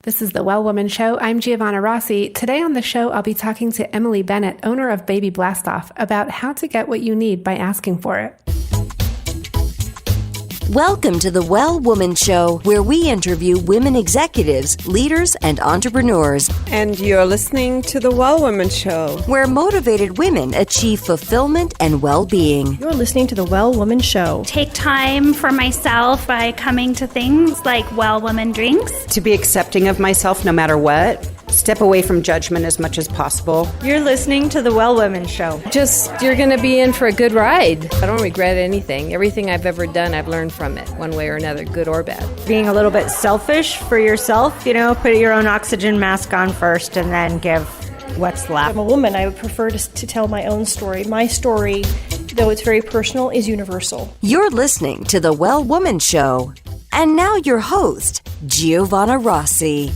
This is the Well Woman Show. I'm Giovanna Rossi. Today on the show, I'll be talking to Emily Bennett, owner of Baby Blastoff, about how to get what you need by asking for it. Welcome to the Well Woman Show, where we interview women executives, leaders, and entrepreneurs. And you're listening to the Well Woman Show, where motivated women achieve fulfillment and well-being. You're listening to the Well Woman Show. Take time for myself by coming to things like Well Woman Drinks. To be accepting of myself no matter what. Step away from judgment as much as possible. You're listening to the Well Women Show. You're going to be in for a good ride. I don't regret anything. Everything I've ever done, I've learned from it, one way or another, good or bad. Being a little bit selfish for yourself, put your own oxygen mask on first and then give what's left. I'm a woman. I would prefer to tell my own story. My story, though it's very personal, is universal. You're listening to the Well Woman Show. And now your host, Giovanna Rossi.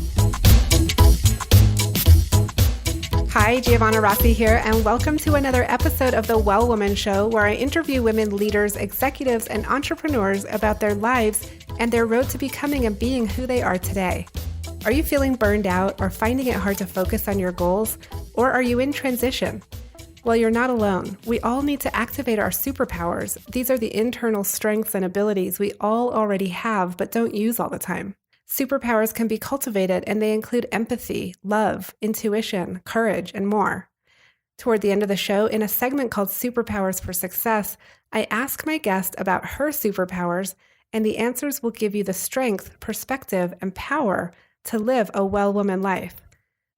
Hi, Giovanna Rossi here, and welcome to another episode of the Well Woman Show, where I interview women leaders, executives, and entrepreneurs about their lives and their road to becoming and being who they are today. Are you feeling burned out or finding it hard to focus on your goals? Or are you in transition? Well, you're not alone. We all need to activate our superpowers. These are the internal strengths and abilities we all already have but don't use all the time. Superpowers can be cultivated, and they include empathy, love, intuition, courage, and more. Toward the end of the show, in a segment called Superpowers for Success, I ask my guest about her superpowers, and the answers will give you the strength, perspective, and power to live a well-woman life.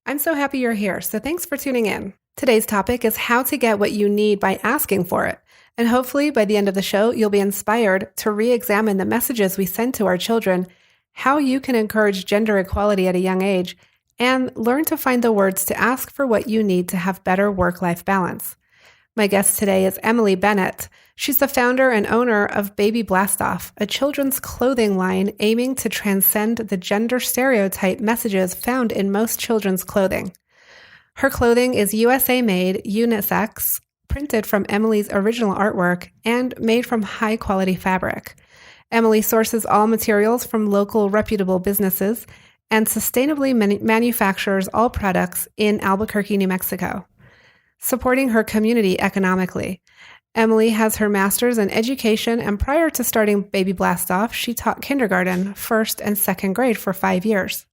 I'm so happy you're here, so thanks for tuning in. Today's topic is how to get what you need by asking for it. And hopefully, by the end of the show, you'll be inspired to re-examine the messages we send to our children, how you can encourage gender equality at a young age, and learn to find the words to ask for what you need to have better work-life balance. My guest today is Emily Bennett. She's the founder and owner of Baby Blastoff, a children's clothing line aiming to transcend the gender stereotype messages found in most children's clothing. Her clothing is USA-made, unisex, printed from Emily's original artwork, and made from high-quality fabric. Emily sources all materials from local reputable businesses and sustainably manufactures all products in Albuquerque, New Mexico, supporting her community economically. Emily has her master's in education, and prior to starting Baby Blastoff, she taught kindergarten, first and second grade for 5 years.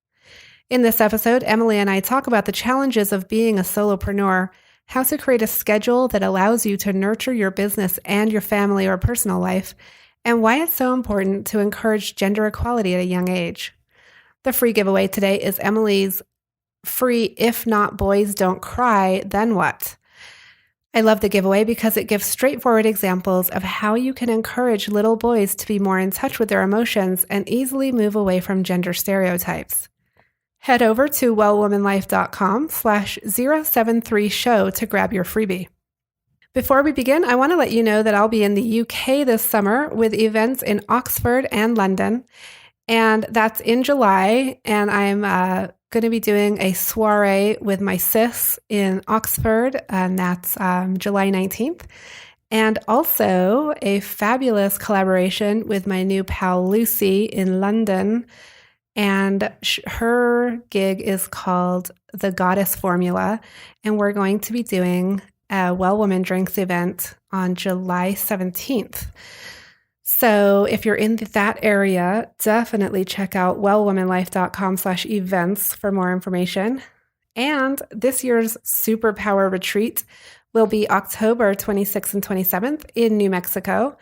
In this episode, Emily and I talk about the challenges of being a solopreneur, how to create a schedule that allows you to nurture your business and your family or personal life, and why it's so important to encourage gender equality at a young age. The free giveaway today is Emily's free If Not Boys Don't Cry, Then What? I love the giveaway because it gives straightforward examples of how you can encourage little boys to be more in touch with their emotions and easily move away from gender stereotypes. Head over to wellwomanlife.com/073show to grab your freebie. Before we begin, I want to let you know that I'll be in the UK this summer with events in Oxford and London, and that's in July, and I'm going to be doing a soiree with my sis in Oxford, and that's July 19th, and also a fabulous collaboration with my new pal Lucy in London, and her gig is called The Goddess Formula, and we're going to be doing a Well Woman Drinks event on July 17th. So if you're in that area, definitely check out wellwomanlife.com/events for more information. And this year's Superpower retreat will be October 26th and 27th in New Mexico.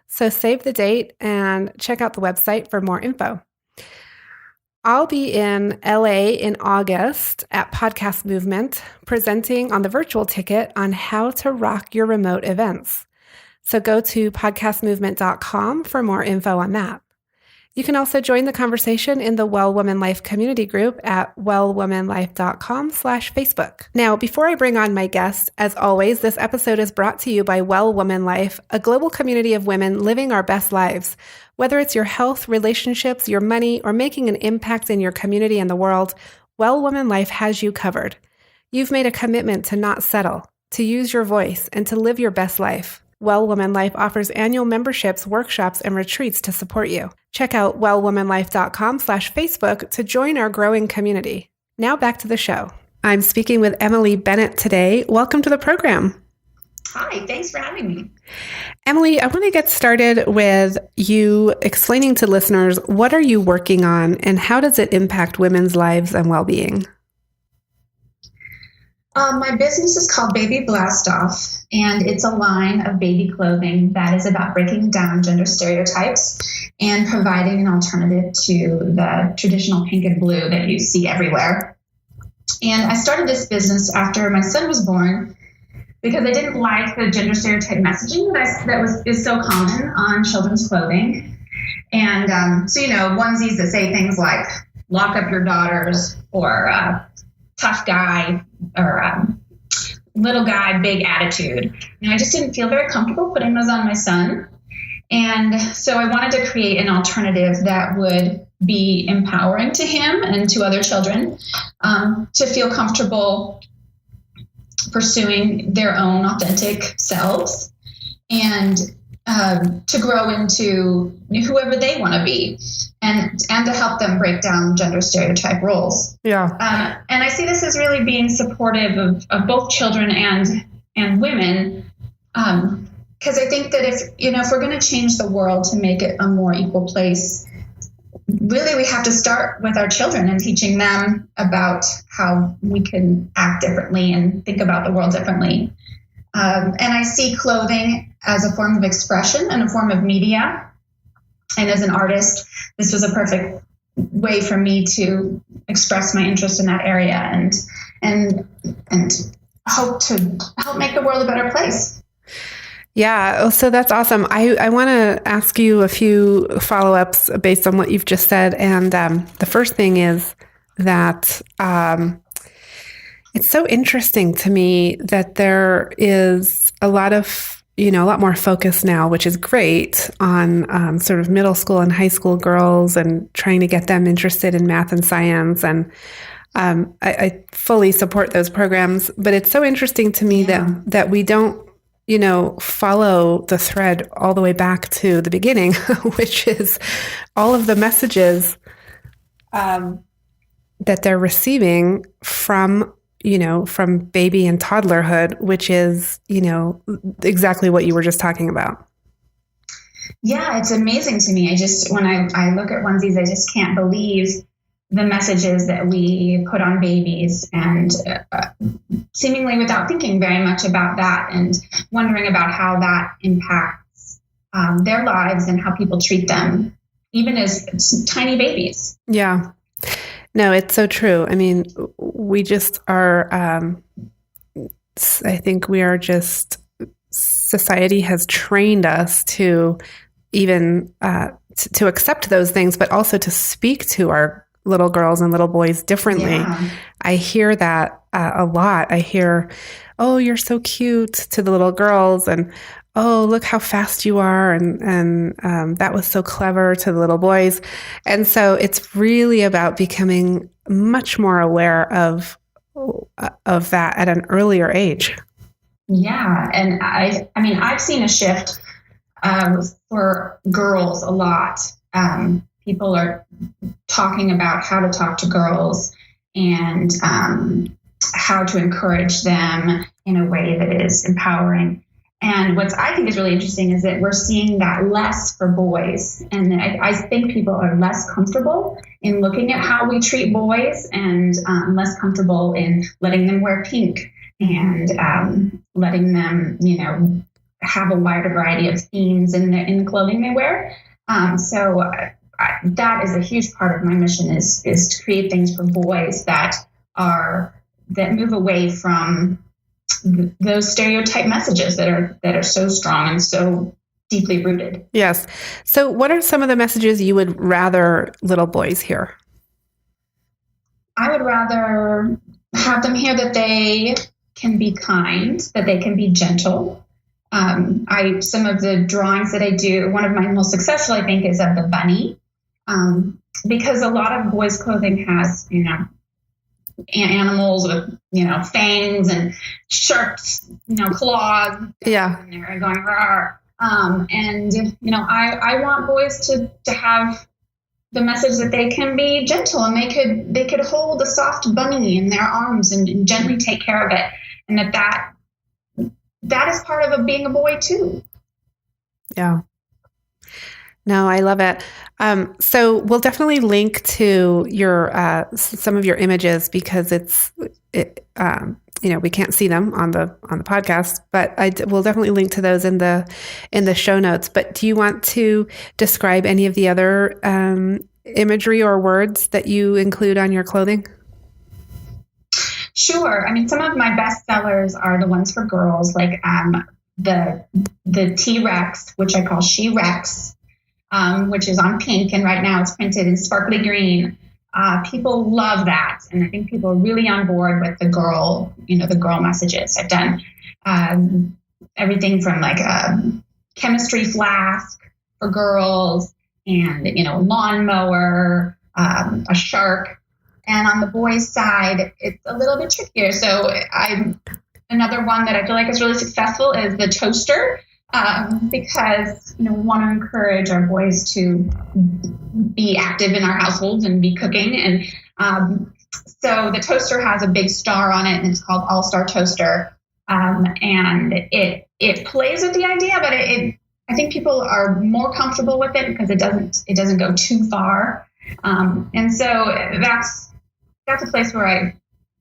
So save the date and check out the website for more info. I'll be in LA in August at Podcast Movement, presenting on the virtual ticket on how to rock your remote events. So go to podcastmovement.com for more info on that. You can also join the conversation in the Well Woman Life community group at wellwomanlife.com/Facebook. Now, before I bring on my guest, as always, this episode is brought to you by Well Woman Life, a global community of women living our best lives. Whether it's your health, relationships, your money, or making an impact in your community and the world, Well Woman Life has you covered. You've made a commitment to not settle, to use your voice, and to live your best life. Well Woman Life offers annual memberships, workshops, and retreats to support you. Check out wellwomanlife.com/Facebook to join our growing community. Now back to the show. I'm speaking with Emily Bennett today. Welcome to the program. Hi, thanks for having me. Emily, I want to get started with you explaining to listeners, what are you working on and how does it impact women's lives and well-being? My business is called Baby Blast Off, and it's a line of baby clothing that is about breaking down gender stereotypes and providing an alternative to the traditional pink and blue that you see everywhere. And I started this business after my son was born because I didn't like the gender stereotype messaging that is so common on children's clothing. And so, onesies that say things like lock up your daughters or tough guy or little guy, big attitude. I just didn't feel very comfortable putting those on my son. And so I wanted to create an alternative that would be empowering to him and to other children to feel comfortable pursuing their own authentic selves and to grow into whoever they want to be and to help them break down gender stereotype roles. Yeah. And I see this as really being supportive of both children and women, because I think that if we're going to change the world to make it a more equal place, really we have to start with our children and teaching them about how we can act differently and think about the world differently. And I see clothing as a form of expression and a form of media. And as an artist, this was a perfect way for me to express my interest in that area and hope to help make the world a better place. Yeah, so that's awesome. I want to ask you a few follow-ups based on what you've just said. And the first thing is that it's so interesting to me that there is a lot more focus now, which is great, on sort of middle school and high school girls and trying to get them interested in math and science. And I fully support those programs. But it's so interesting to me that we don't, follow the thread all the way back to the beginning, which is all of the messages that they're receiving from baby and toddlerhood, which is, exactly what you were just talking about. Yeah, it's amazing to me. When I look at onesies, I just can't believe the messages that we put on babies, and seemingly without thinking very much about that and wondering about how that impacts their lives and how people treat them, even as tiny babies. Yeah. No, it's so true. I mean, we just are, I think we are just, society has trained us to even, to accept those things, but also to speak to our little girls and little boys differently. Yeah. I hear that a lot. I hear, "Oh, you're so cute," to the little girls, and "Oh, look how fast you are," and that was so clever, to the little boys. And so it's really about becoming much more aware of that at an earlier age. Yeah, and I mean, I've seen a shift for girls a lot. People are talking about how to talk to girls and how to encourage them in a way that is empowering. And what I think is really interesting is that we're seeing that less for boys. And I think people are less comfortable in looking at how we treat boys and less comfortable in letting them wear pink and letting them, have a wider variety of themes in the clothing they wear. So that is a huge part of my mission is to create things for boys that move away from those stereotype messages that are so strong and so deeply rooted. Yes. So what are some of the messages you would rather little boys hear? I would rather have them hear that they can be kind, that they can be gentle. Some of the drawings that I do, one of my most successful, I think, is of the bunny. Because a lot of boys' clothing has, animals with, fangs and sharp, claws. Yeah. And they're going, rawr. I want boys to have the message that they can be gentle and they could hold a soft bunny in their arms and gently take care of it. And that is part of being a boy too. Yeah. No, I love it. So we'll definitely link to your some of your images because we can't see them on the podcast, but we'll definitely link to those in the show notes. But do you want to describe any of the other imagery or words that you include on your clothing? Sure. I mean, some of my best sellers are the ones for girls, like the T-Rex, which I call She Rex. Which is on pink, and right now it's printed in sparkly green. People love that, and I think people are really on board with the girl messages. I've done everything from like a chemistry flask for girls, and lawnmower, a shark. And on the boys' side, it's a little bit trickier. So another one that I feel like is really successful is the toaster. Because we want to encourage our boys to be active in our households and be cooking, and so the toaster has a big star on it, and it's called All-Star Toaster, and it plays with the idea, but I think people are more comfortable with it because it doesn't go too far, and so that's a place where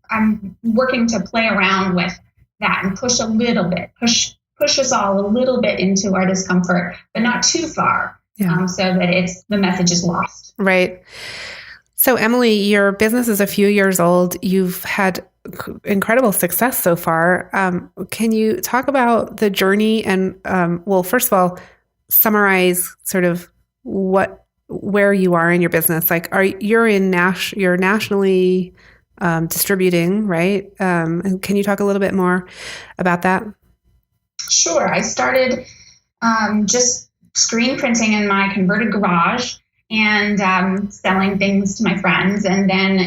I'm working to play around with that and push a little bit, push us all a little bit into our discomfort, but not too far, so that the message is lost. Right. So, Emily, your business is a few years old. You've had incredible success so far. Can you talk about the journey and, first of all, summarize sort of where you are in your business? Like, you're nationally distributing, right? And can you talk a little bit more about that? Sure. I started just screen printing in my converted garage and selling things to my friends. And then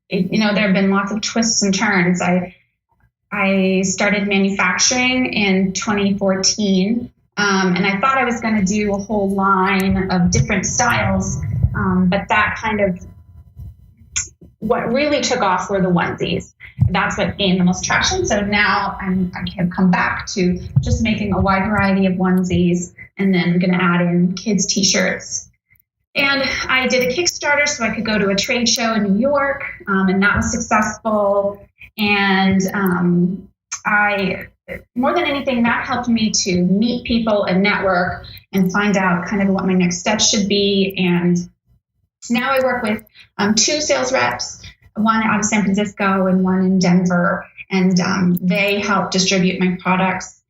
there have been lots of twists and turns. I started manufacturing in 2014, and I thought I was going to do a whole line of different styles, but that kind of what really took off were the onesies. That's what gained the most traction. So now I have come back to just making a wide variety of onesies, and then going to add in kids' t-shirts. And I did a Kickstarter so I could go to a trade show in New York, and that was successful. And more than anything, that helped me to meet people and network and find out kind of what my next steps should be. And now I work with 2 sales reps, one out of San Francisco and one in Denver, and they help distribute my products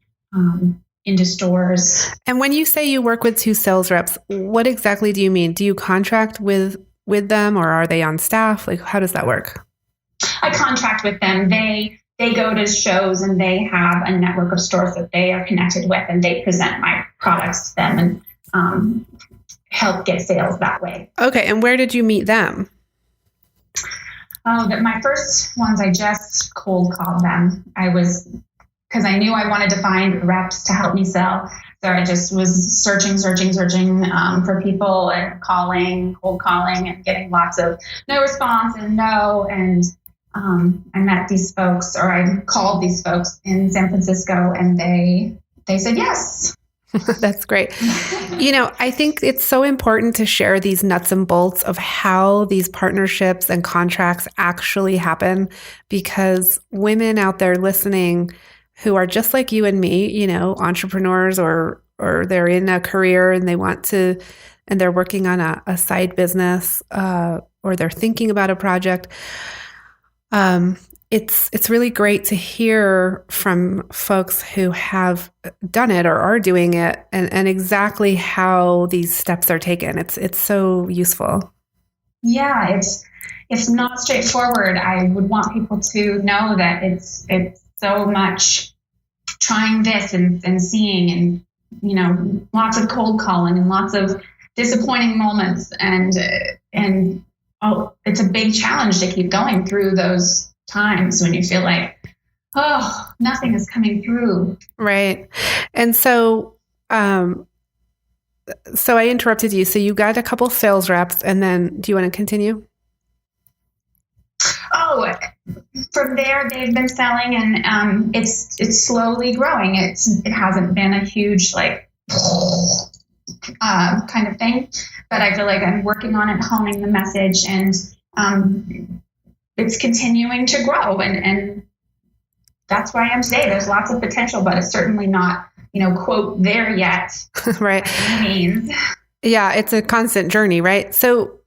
into stores. And when you say you work with 2 sales reps, what exactly do you mean? Do you contract with them, or are they on staff? Like, how does that work? I contract with them. They go to shows, and they have a network of stores that they are connected with, and they present my products to them and help get sales that way. Okay, and where did you meet them? My first ones, I just cold called them. Because I knew I wanted to find reps to help me sell. So I just was searching for people and cold calling and getting lots of no response and no. And I met these folks, or I called these folks in San Francisco, and they said yes. That's great. I think it's so important to share these nuts and bolts of how these partnerships and contracts actually happen, because women out there listening who are just like you and me, entrepreneurs, or they're in a career and and they're working on a side business, or they're thinking about a project. It's really great to hear from folks who have done it or are doing it, and exactly how these steps are taken. It's so useful. Yeah, it's not straightforward. I would want people to know that it's so much trying this and seeing, and lots of cold calling and lots of disappointing moments and it's a big challenge to keep going through those times when you feel like, oh, nothing is coming through. Right. And so I interrupted you. So you got a couple sales reps, and then do you want to continue? Oh, from there they've been selling, and it's slowly growing. It hasn't been a huge like kind of thing, but I feel like I'm working on it, honing the message, and it's continuing to grow, and that's where I am today. There's lots of potential, but it's certainly not, quote, there yet. Right. By any means. Yeah, it's a constant journey, right? So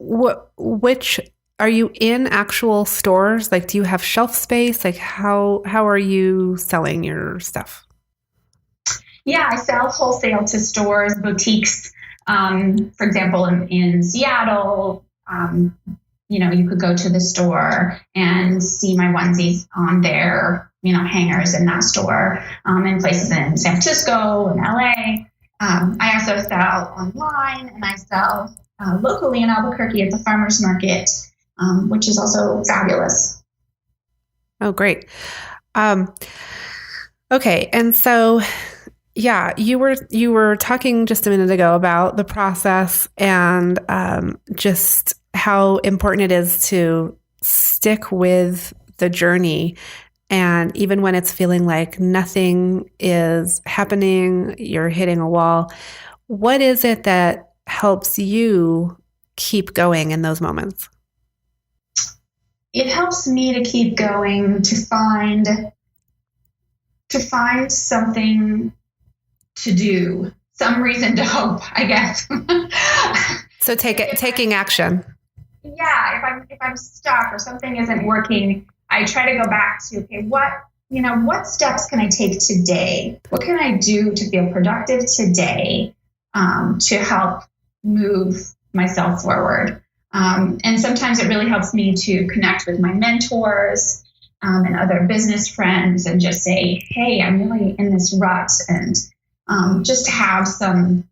which are you in actual stores? Like, do you have shelf space? Like, how are you selling your stuff? Yeah, I sell wholesale to stores, boutiques. For example, in Seattle, you could go to the store and see my onesies on their, hangers in that store. In places in San Francisco and LA. I also sell online, and I sell locally in Albuquerque at the farmers market, which is also fabulous. Oh, great. Okay. And so, yeah, you were talking just a minute ago about the process and just how important it is to stick with the journey. And even when it's feeling like nothing is happening, you're hitting a wall, what is it that helps you keep going in those moments? It helps me to keep going, to find something to do, some reason to hope, I guess. So taking action. Yeah, if I'm stuck or something isn't working, I try to go back to, okay, what steps can I take today? What can I do to feel productive today to help move myself forward? And sometimes it really helps me to connect with my mentors and other business friends and just say, hey, I'm really in this rut, and just have some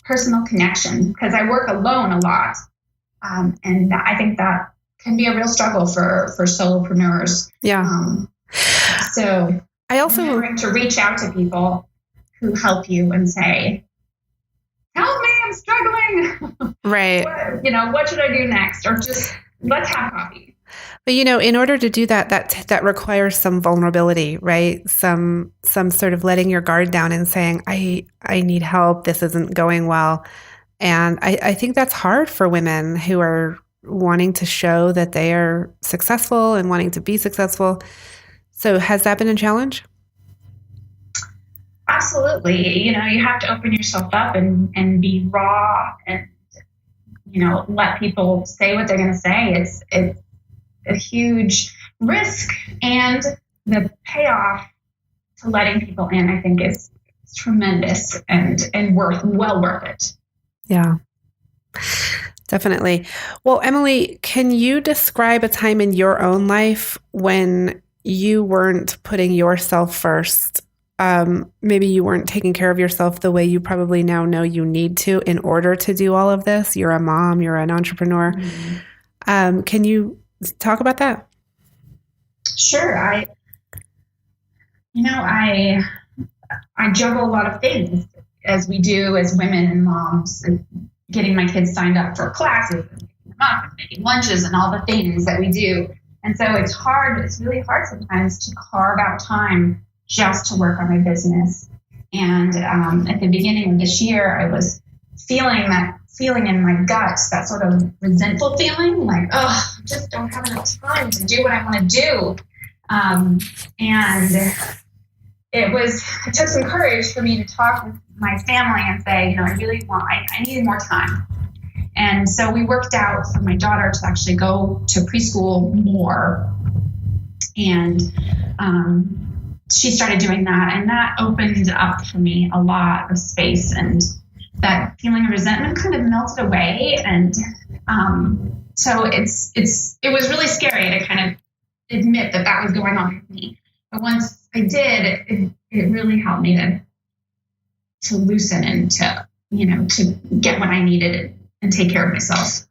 personal connection, because I work alone a lot. And I think that can be a real struggle for solopreneurs. Yeah. So I also remembering to reach out to people who help you and say, help me, I'm struggling. Right. What should I do next? Or just let's have coffee. But in order to do that requires some vulnerability, right? Some sort of letting your guard down and saying, I need help. This isn't going well. And I think that's hard for women who are wanting to show that they are successful and wanting to be successful. So has that been a challenge? Absolutely. You have to open yourself up and be raw and, let people say what they're going to say. It's a huge risk, and the payoff to letting people in, I think, is tremendous and well worth it. Yeah, definitely. Well, Emily, can you describe a time in your own life when you weren't putting yourself first? Maybe you weren't taking care of yourself the way you probably now know you need to in order to do all of this. You're a mom, you're an entrepreneur. Mm-hmm. Can you talk about that? Sure. I juggle a lot of things, as we do as women and moms, and getting my kids signed up for classes and picking them up and making lunches and all the things that we do. And so it's really hard sometimes to carve out time just to work on my business. And at the beginning of this year, I was feeling in my guts, that sort of resentful feeling, like, oh, I just don't have enough time to do what I want to do. And it took some courage for me to talk with my family and say, I need more time. And so we worked out for my daughter to actually go to preschool more. And she started doing that, and that opened up for me a lot of space, and that feeling of resentment kind of melted away. And so it was really scary to kind of admit that was going on with me. But once I did, it really helped me to loosen and to get what I needed and take care of myself.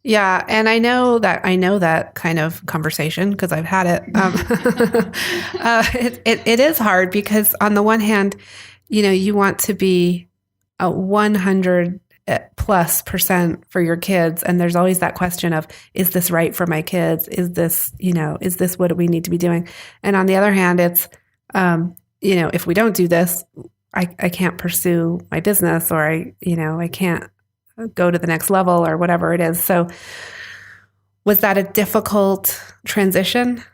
Yeah, and I know that kind of conversation because I've had it. It is hard because on the one hand, you want to be a 100+% for your kids, and there's always that question of, is this right for my kids? Is this what we need to be doing? And on the other hand, it's if we don't do this, I can't pursue my business, or I can't go to the next level or whatever it is. So was that a difficult transition?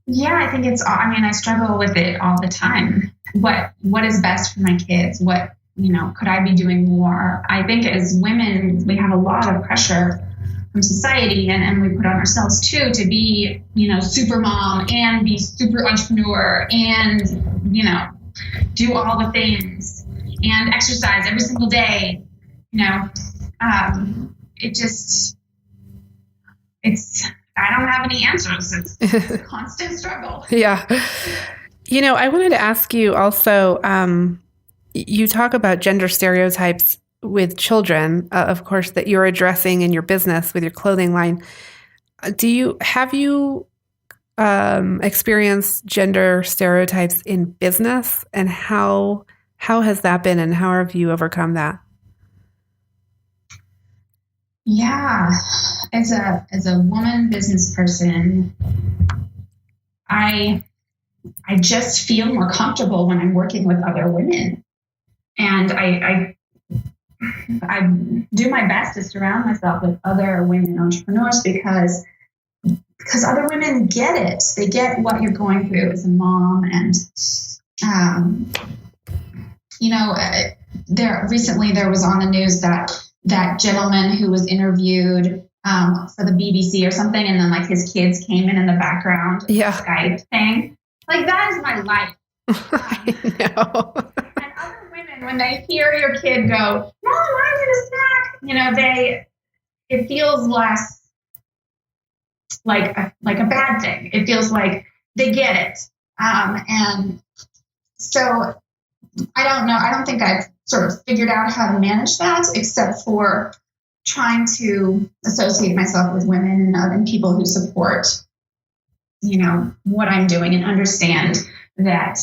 Yeah, I think I struggle with it all the time. What is best for my kids? What, could I be doing more? I think as women, we have a lot of pressure from society, and we put on ourselves too, to be, super mom and be super entrepreneur and, do all the things and exercise every single day. I don't have any answers. It's a constant struggle. Yeah. I wanted to ask you also, you talk about gender stereotypes with children, of course, that you're addressing in your business with your clothing line. Have you experienced gender stereotypes in business, and how has that been, and how have you overcome that? Yeah, as a woman business person, I just feel more comfortable when I'm working with other women, and I do my best to surround myself with other women entrepreneurs because other women get it. They get what you're going through as a mom, and there was on the news that gentleman who was interviewed for the BBC or something, and then his kids came in the background, Skype thing. That is my life. I know. And other women, when they hear your kid go, "Mom, I need a snack," it feels less like a bad thing. It feels like they get it. And so I don't know. I don't think I've sort of figured out how to manage that, except for trying to associate myself with women and people who support, what I'm doing, and understand that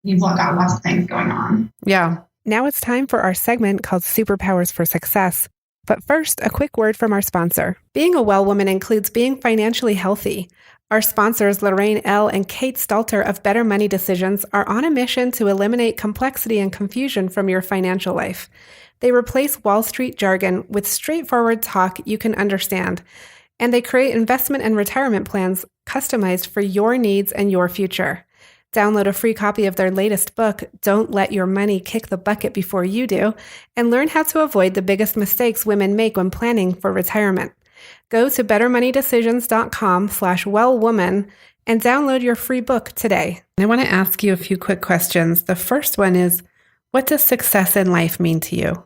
you've got lots of things going on. Yeah. Now it's time for our segment called Superpowers for Success. But first, a quick word from our sponsor. Being a well woman includes being financially healthy. Our sponsors, Lorraine L. and Kate Stalter of Better Money Decisions, are on a mission to eliminate complexity and confusion from your financial life. They replace Wall Street jargon with straightforward talk you can understand, and they create investment and retirement plans customized for your needs and your future. Download a free copy of their latest book, Don't Let Your Money Kick the Bucket Before You Do, and learn how to avoid the biggest mistakes women make when planning for retirement. Go to bettermoneyDecisions.com/wellwoman and download your free book today. I want to ask you a few quick questions. The first one is, what does success in life mean to you?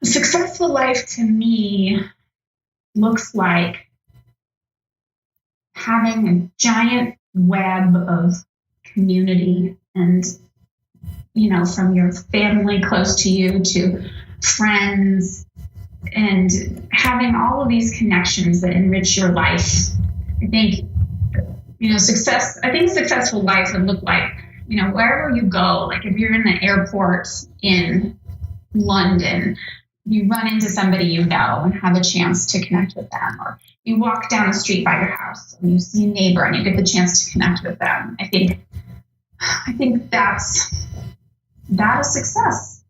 A successful life to me looks like having a giant web of community, and from your family close to you to friends, and having all of these connections that enrich your life. I think successful life would look like, wherever you go, if you're in the airport in London, you run into somebody and have a chance to connect with them, or you walk down the street by your house and you see a neighbor and you get the chance to connect with them. I think that is success.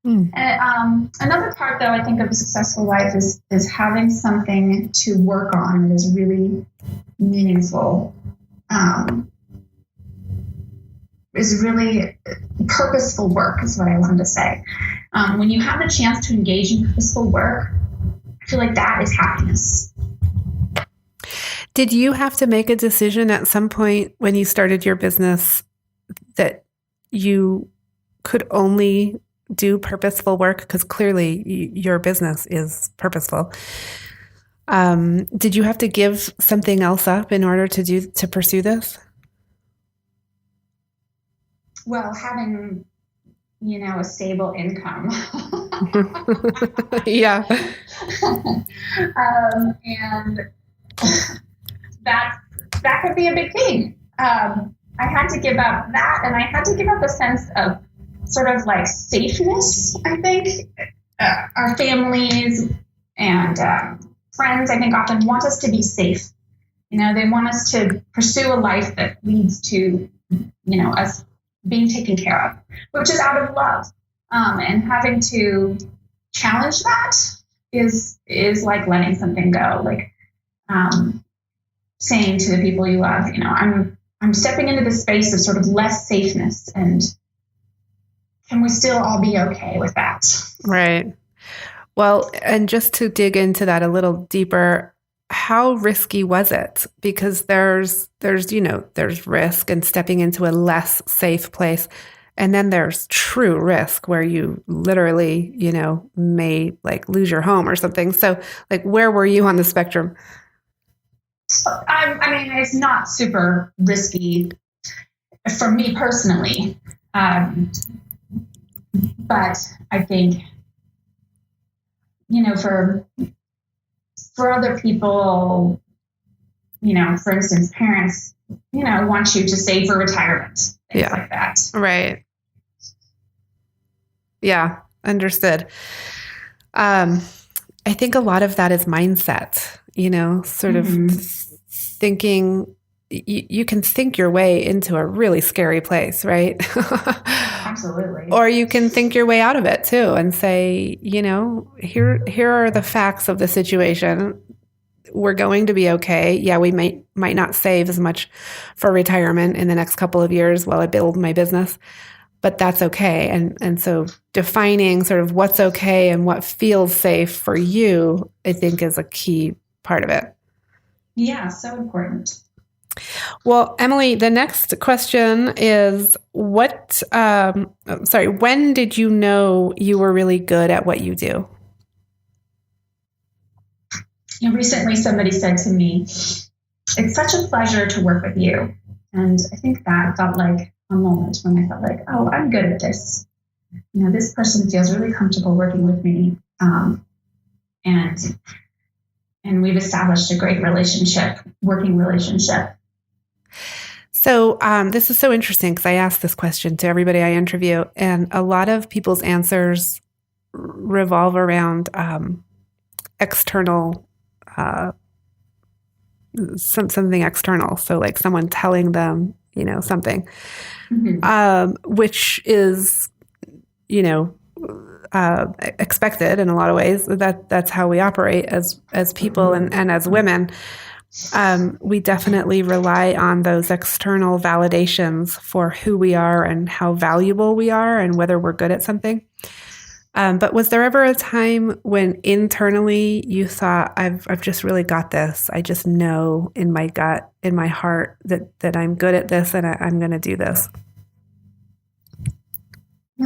Another part, though, I think of a successful life is having something to work on that is really meaningful, is really purposeful work, is what I wanted to say. When you have a chance to engage in purposeful work, I feel like that is happiness. Did you have to make a decision at some point when you started your business that you could only do purposeful work? Because clearly your business is purposeful. Did you have to give something else up in order to pursue this? Well, having a stable income. Yeah. And that could be a big thing. I had to give up that, and I had to give up a sense of sort of like safeness, I think. Our families and friends, I think, often want us to be safe. They want us to pursue a life that leads to, us being taken care of, which is out of love. And having to challenge that is like letting something go, like saying to the people you love, I'm stepping into the space of sort of less safeness, and can we still all be okay with that? Right. Well, and just to dig into that a little deeper, how risky was it? Because there's risk in stepping into a less safe place. And then there's true risk where you literally, may like lose your home or something. So like, where were you on the spectrum? I mean, it's not super risky for me personally. But I think, for other people, for instance, parents, want you to save for retirement, things like that. Right. Yeah, understood. I think a lot of that is mindset, sort of thinking. You can think your way into a really scary place, right? Absolutely. Or you can think your way out of it too and say, here are the facts of the situation. We're going to be okay. Yeah, we might not save as much for retirement in the next couple of years while I build my business, but that's okay. And so defining sort of what's okay and what feels safe for you, I think, is a key part of it. Yeah, so important. Well, Emily, the next question is when did you know you were really good at what you do? Recently somebody said to me, it's such a pleasure to work with you. And I think that felt like a moment when I felt like, oh, I'm good at this. This person feels really comfortable working with me. And we've established a great working relationship. So this is so interesting because I ask this question to everybody I interview, and a lot of people's answers revolve around external, something external. So like someone telling them, something, which is, expected in a lot of ways. That's how we operate as people and as women. We definitely rely on those external validations for who we are and how valuable we are and whether we're good at something. But was there ever a time when internally you thought, I've just really got this. I just know in my gut, in my heart that I'm good at this and I'm going to do this? I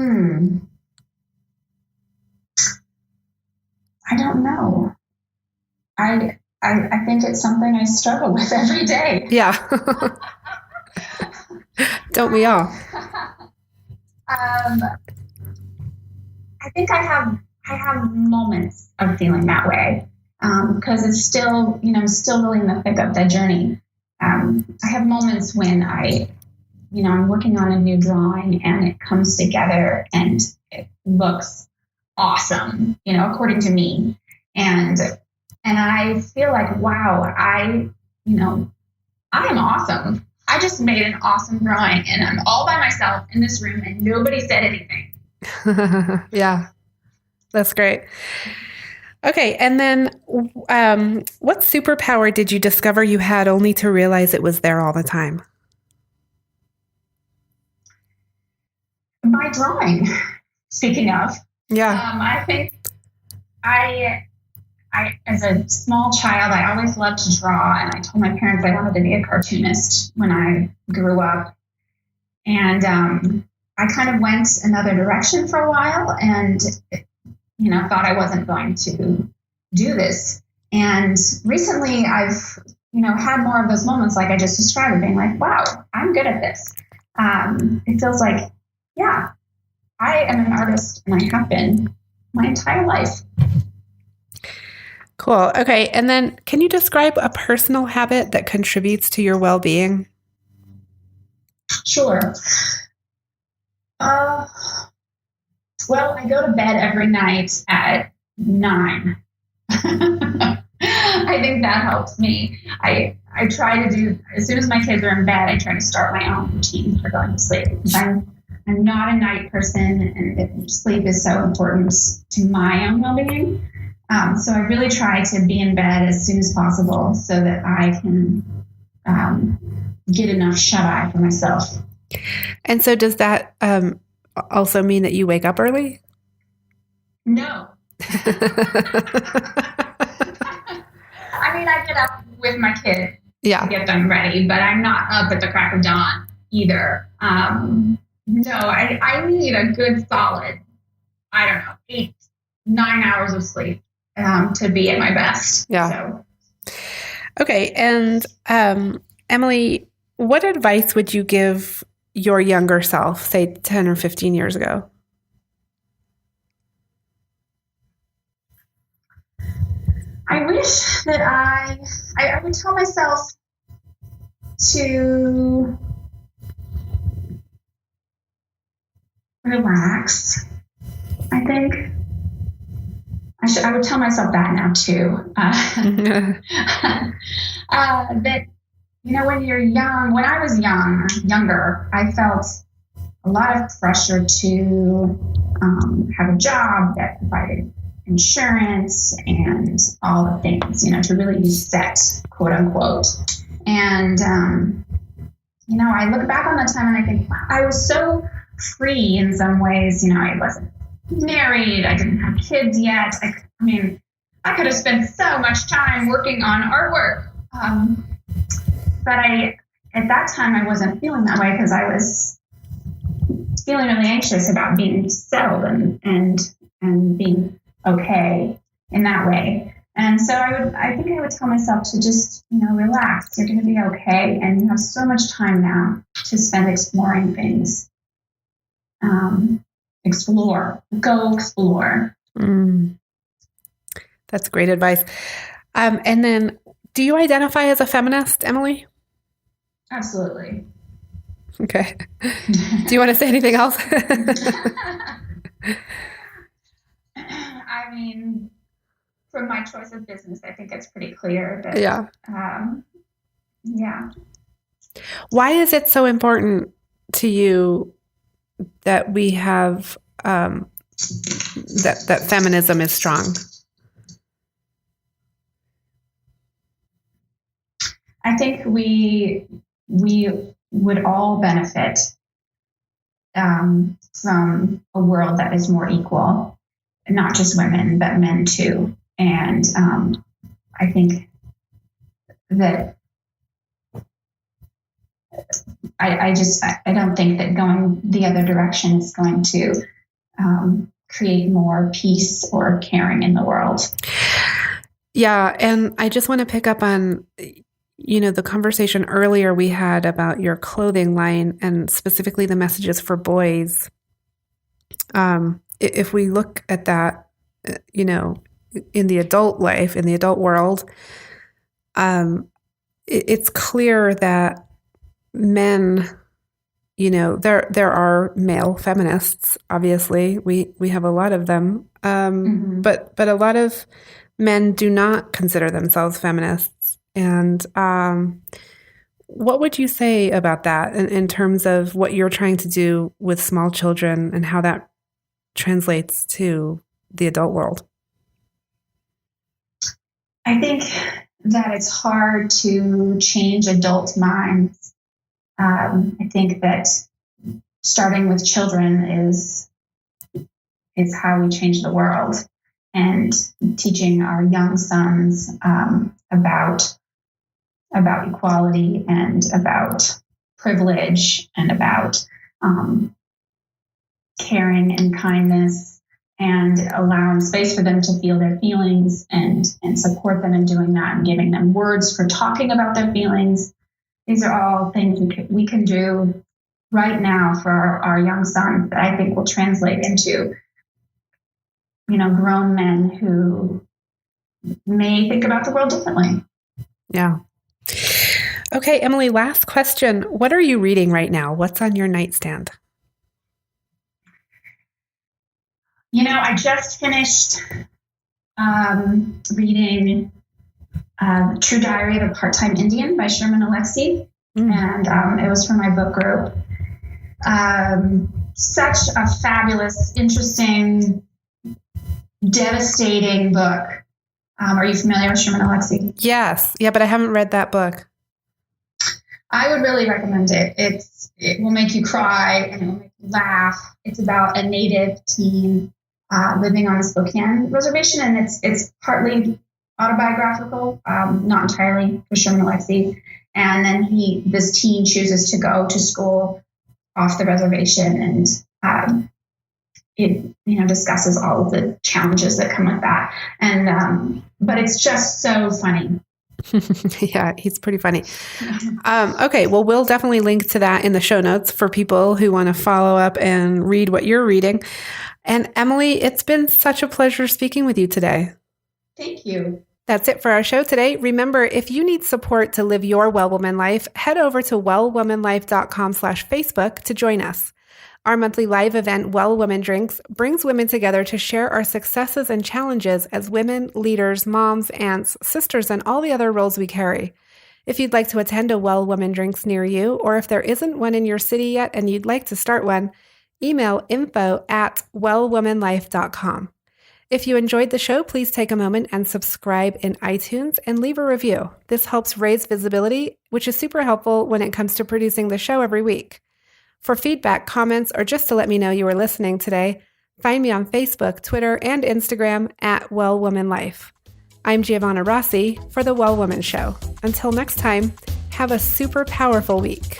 don't know. I think it's something I struggle with every day. Yeah. Don't we all? I think I have moments of feeling that way because it's still, still really in the thick of the journey. I have moments when I'm working on a new drawing and it comes together and it looks awesome, according to me. And I feel like, wow, I am awesome. I just made an awesome drawing and I'm all by myself in this room and nobody said anything. Yeah, that's great. Okay. And then what superpower did you discover you had only to realize it was there all the time? My drawing, speaking of. Yeah. I think I, as a small child, I always loved to draw, and I told my parents I wanted to be a cartoonist when I grew up. And I kind of went another direction for a while and, thought I wasn't going to do this. And recently I've, had more of those moments like I just described, being like, wow, I'm good at this. It feels like, yeah, I am an artist, and I have been my entire life. Cool. Okay. And then can you describe a personal habit that contributes to your well-being? Sure. Well, I go to bed every night at 9. I think that helps me. I try to do, as soon as my kids are in bed, I try to start my own routine for going to sleep. I'm not a night person, and sleep is so important to my own well-being. So I really try to be in bed as soon as possible so that I can get enough shut-eye for myself. And so does that also mean that you wake up early? No. I mean, I get up with my kids to get them ready, but I'm not up at the crack of dawn either. No, I need a good solid, 8-9 hours of sleep to be at my best. Yeah. So. Okay. And Emily, what advice would you give your younger self, say 10 or 15 years ago? I wish that I would tell myself to relax. I think I would tell myself that now too. That, when you're young, when I was younger, I felt a lot of pressure to have a job that provided insurance and all the things, to really be set, quote unquote. And, I look back on that time and I think, wow, I was so free in some ways. I wasn't married. I didn't have kids yet. I could have spent so much time working on artwork. But at that time, I wasn't feeling that way because I was feeling really anxious about being settled and being okay in that way. And so I think I would tell myself to just, relax. You're going to be okay. And you have so much time now to spend exploring things. Go explore. That's great advice. And then do you identify as a feminist, Emily? Absolutely. Okay. Do you want to say anything else? From my choice of business, I think it's pretty clear that. Yeah. Yeah. Why is it so important to you that we have that feminism is strong? I think we would all benefit from a world that is more equal, not just women, but men too. And I think that I don't think that going the other direction is going to create more peace or caring in the world. Yeah. And I just want to pick up on, the conversation earlier we had about your clothing line and specifically the messages for boys. If we look at that, in the adult life, in the adult world, it's clear that men, there are male feminists, obviously. We have a lot of them. But a lot of men do not consider themselves feminists. And what would you say about that in terms of what you're trying to do with small children and how that translates to the adult world? I think that it's hard to change adult minds. I think that starting with children is how we change the world, and teaching our young sons about equality and about privilege and about caring and kindness, and allowing space for them to feel their feelings and support them in doing that, and giving them words for talking about their feelings. These are all things we can do right now for our young sons that I think will translate into, grown men who may think about the world differently. Yeah. Okay, Emily, last question. What are you reading right now? What's on your nightstand? I just finished reading True Diary of a Part-Time Indian by Sherman Alexie, and it was for my book group. Such a fabulous, interesting, devastating book. Are you familiar with Sherman Alexie? Yes. Yeah, but I haven't read that book. I would really recommend it. It will make you cry and it will make you laugh. It's about a Native teen living on the Spokane reservation, and it's partly autobiographical, not entirely, for Sherman Alexie. And then this teen chooses to go to school off the reservation, and it discusses all of the challenges that come with that. And but it's just so funny. Yeah, he's pretty funny. Okay, well, we'll definitely link to that in the show notes for people who want to follow up and read what you're reading. And Emily, it's been such a pleasure speaking with you today. Thank you. That's it for our show today. Remember, if you need support to live your Well Woman life, head over to wellwomanlife.com/Facebook to join us. Our monthly live event, Well Woman Drinks, brings women together to share our successes and challenges as women, leaders, moms, aunts, sisters, and all the other roles we carry. If you'd like to attend a Well Woman Drinks near you, or if there isn't one in your city yet and you'd like to start one, email info@wellwomanlife.com. If you enjoyed the show, please take a moment and subscribe in iTunes and leave a review. This helps raise visibility, which is super helpful when it comes to producing the show every week. For feedback, comments, or just to let me know you were listening today, find me on Facebook, Twitter, and Instagram @WellWomanLife. I'm Giovanna Rossi for The Well Woman Show. Until next time, have a super powerful week.